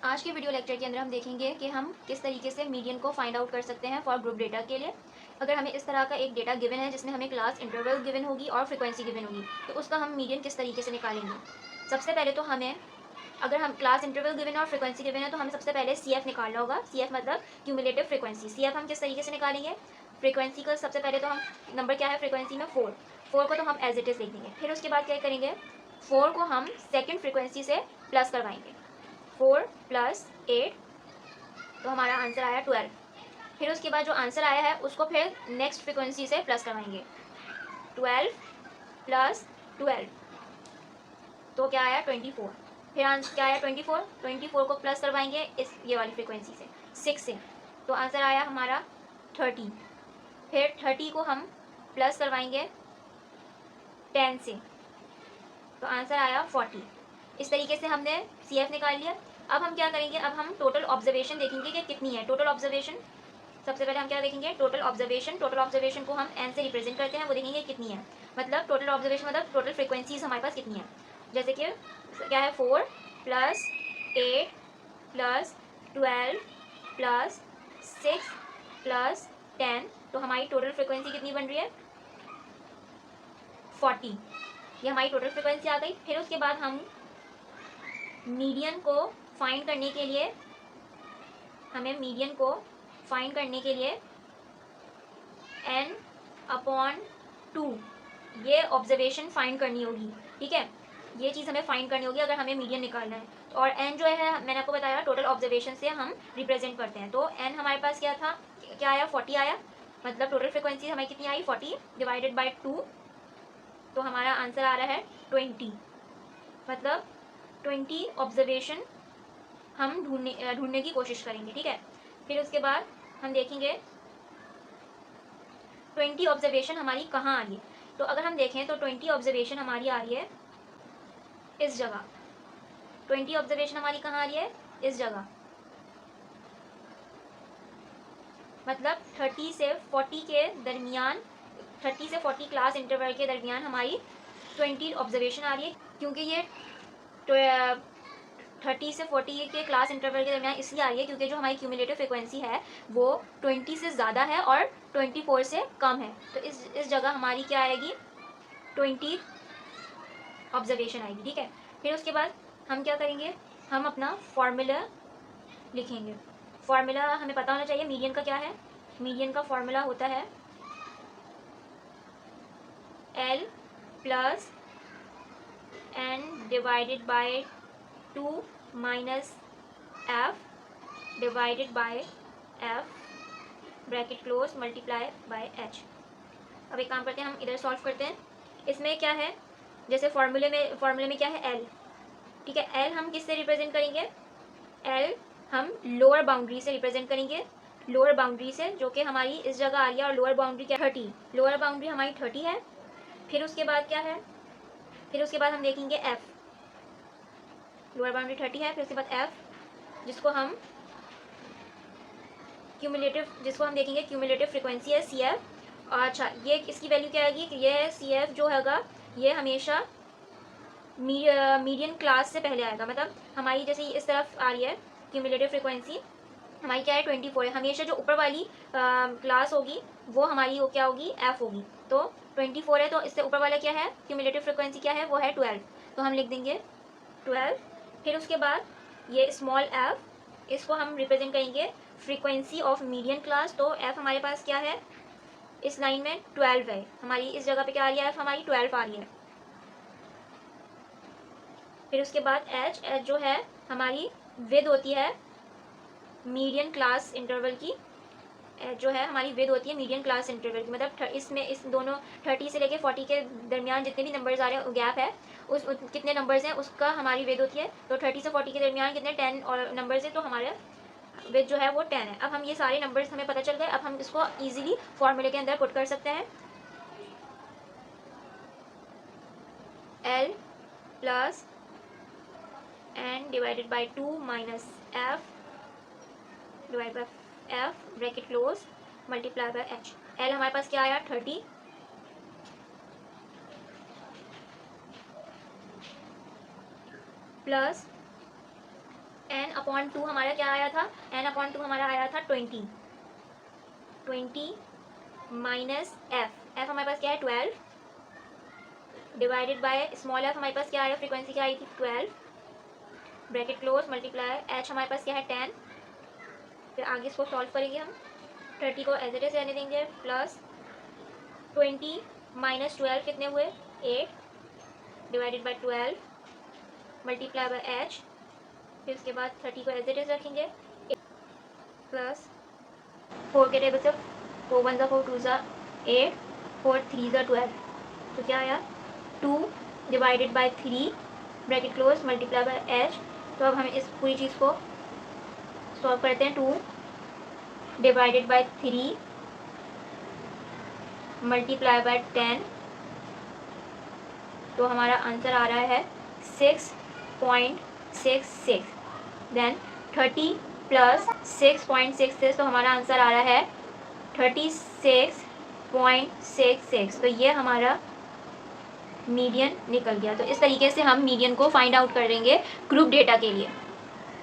आज के video lecture के अंदर हम देखेंगे कि हम किस तरीके से मीडियन को फाइंड आउट कर सकते हैं फॉर ग्रुप डेटा के लिए। अगर हमें इस तरह का एक डेटा गिवन है जिसमें हमें क्लास इंटरवल गिवन होगी और फ्रीक्वेंसी गिवन होगी, तो उसका हम मीडियन किस तरीके से निकालेंगे। सबसे पहले तो हमें, अगर हम क्लास इंटरवल गिवन है और फ्रीक्वेंसी गिवन है, तो हमें सबसे पहले सी एफ निकालना होगा। सी एफ मतलब क्यूमुलेटिव फ्रीक्वेंसी। सी एफ हम किस तरीके से निकालेंगे। फ्रीक्वेंसी का सबसे पहले तो हम, नंबर क्या है फ्रीक्वेंसी में, 4। 4 को तो हम एज इट इज़ लिख देंगे। फिर उसके बाद क्या करेंगे, 4 को हम सेकेंड फ्रीक्वेंसी से प्लस करवाएंगे। 4 + 8, तो हमारा आंसर आया 12। फिर उसके बाद जो आंसर आया है उसको फिर नेक्स्ट फ्रीक्वेंसी से प्लस करवाएंगे। 12 + 12, तो क्या आया 24। फिर आंसर क्या आया 24। 24 को प्लस करवाएंगे इस ये वाली फ्रीक्वेंसी से, 6 से, तो आंसर आया हमारा 30। फिर 30 को हम प्लस करवाएंगे 10 से, तो आंसर आया 40। इस तरीके से हमने सी एफ निकाल लिया। अब हम क्या करेंगे, अब हम टोटल ऑब्जर्वेशन देखेंगे कि कितनी है टोटल ऑब्जर्वेशन। सबसे पहले हम क्या देखेंगे, टोटल ऑब्जर्वेशन। टोटल ऑब्जर्वेशन को हम एन से रिप्रेजेंट करते हैं, वो देखेंगे कितनी है। मतलब टोटल ऑब्जर्वेशन मतलब टोटल फ्रीक्वेंसीज हमारे पास कितनी है। जैसे कि क्या है, 4 + 8 + 12 + 6 + 10, तो हमारी टोटल फ्रीक्वेंसी कितनी बन रही है, 40। ये हमारी टोटल फ्रीक्वेंसी आ गई। फिर उसके बाद हम मीडियन को फाइंड करने के लिए, हमें मीडियन को फाइंड करने के लिए n/2 ये ऑब्जर्वेशन फाइंड करनी होगी। ठीक है, ये चीज़ हमें फाइंड करनी होगी अगर हमें मीडियन निकालना है। तो और n जो है मैंने आपको बताया टोटल ऑब्जर्वेशन से हम रिप्रेजेंट करते हैं। तो n हमारे पास क्या था, क्या आया, 40 आया। मतलब टोटल फ्रिक्वेंसी हमें कितनी आई, 40 / 2, तो हमारा आंसर आ रहा है 20। मतलब 20 ऑब्जर्वेशन हम ढूंढने की कोशिश करेंगे। ठीक है, फिर उसके बाद हम देखेंगे 20 ऑब्जर्वेशन हमारी कहाँ आ रही है। तो अगर हम देखें तो 20 ऑब्जर्वेशन हमारी आ रही है इस जगह। 20 ऑब्जर्वेशन हमारी कहाँ आ रही है, इस जगह। मतलब 30 से 40 के दरमियान, 30 से 40 क्लास इंटरवल के दरमियान हमारी 20 ऑब्जर्वेशन आ रही है। क्योंकि ये 30 से 40 के क्लास इंटरवल के दरमियान इसलिए आ रही है क्योंकि जो हमारी क्यूमुलेटिव फ्रिक्वेंसी है वो 20 से ज़्यादा है और 24 से कम है। तो इस जगह हमारी क्या आएगी, 20 ऑब्जर्वेशन आएगी। ठीक है, फिर उसके बाद हम क्या करेंगे, हम अपना फॉर्मूला लिखेंगे। फॉर्मूला हमें पता होना चाहिए मीडियन का क्या है। मीडियन का फॉर्मूला होता है L + n / 2 - f / f bracket close multiply by h। अब एक काम करते हैं, हम इधर सॉल्व करते हैं। इसमें क्या है, जैसे फॉर्मूले में क्या है, l। ठीक है, l हम किससे रिप्रेजेंट करेंगे, l हम लोअर बाउंड्री से रिप्रेजेंट करेंगे। लोअर बाउंड्री से, जो कि हमारी इस जगह आ रही है, और लोअर बाउंड्री क्या, 30। लोअर बाउंड्री हमारी 30 है। फिर उसके बाद क्या है, फिर उसके बाद हम देखेंगे f। लोअर बाउंड्री 30 है, फिर उसके बाद f, जिसको हम देखेंगे क्यूमुलेटिव फ्रिक्वेंसी है, सी एफ। अच्छा, ये इसकी वैल्यू क्या आएगी कि ये सी एफ जो होगा ये हमेशा मीडियन क्लास से पहले आएगा। मतलब हमारी जैसे इस तरफ आ रही है क्यूमुलेटिव फ्रिक्वेंसी, हमारी क्या है 24 है। हमेशा जो ऊपर वाली क्लास होगी वो हमारी क्या होगी, एफ होगी। तो 24 है, तो इससे ऊपर वाला क्या है, क्यूमुलेटिव फ्रिक्वेंसी क्या है, वो है 12। तो हम लिख देंगे 12। फिर उसके बाद ये स्मॉल एफ, इसको हम रिप्रेजेंट करेंगे फ्रीक्वेंसी ऑफ मीडियन क्लास। तो एफ हमारे पास क्या है, इस लाइन में 12 है। हमारी इस जगह पे क्या आ रही है, एफ हमारी 12 आ रही है। फिर उसके बाद एच जो है हमारी विद होती है मीडियन क्लास इंटरवल की। जो है हमारी विद होती है मीडियन क्लास इंटरवल की। मतलब इसमें इस दोनों 30 से लेके 40 के दरमियान जितने भी नंबर्स आ रहे हैं, गैप है, कितने नंबर्स हैं उसका हमारी विद होती है। तो 30 से 40 के दरमियान कितने 10 और नंबर्स हैं, तो हमारे विद जो है वो 10 है। अब हम ये सारे नंबर्स हमें पता चल गए। अब हम इसको ईजिली फॉर्मूले के अंदर पुट कर सकते हैं। L + n / 2 - f / f bracket close multiply by h। L हमारे पास क्या आया, 30, प्लस n n/2 हमारा क्या आया था, n/2 हमारा आया था 20 माइनस f हमारे पास क्या है 12 डिवाइडेड बाय स्मॉल f हमारे पास क्या आया, फ्रीक्वेंसी क्या आई थी 12 ब्रैकेट क्लोज मल्टीप्लाई h हमारे पास क्या है 10। फिर आगे इसको सॉल्व करेंगे हम, 30 को एज इट इज रहने देंगे, प्लस 20 माइनस 12 कितने हुए 8 divided by 12 multiply by h। फिर उसके बाद 30 को एज इट इज रखेंगे, प्लस 4 के टेबल से 4 1 4 2 8 4 3 12, तो क्या आया 2 divided by 3 bracket close multiply by h। तो अब हम इस पूरी चीज़ को सॉल्व करते हैं, 2 डिवाइडेड बाय 3 मल्टीप्लाई बाय 10, तो हमारा आंसर आ रहा है 6.66। देन 30 प्लस 6.66, तो हमारा आंसर आ रहा है 36.66। तो ये हमारा मीडियन निकल गया। तो इस तरीके से हम मीडियन को फाइंड आउट करेंगे ग्रुप डेटा के लिए।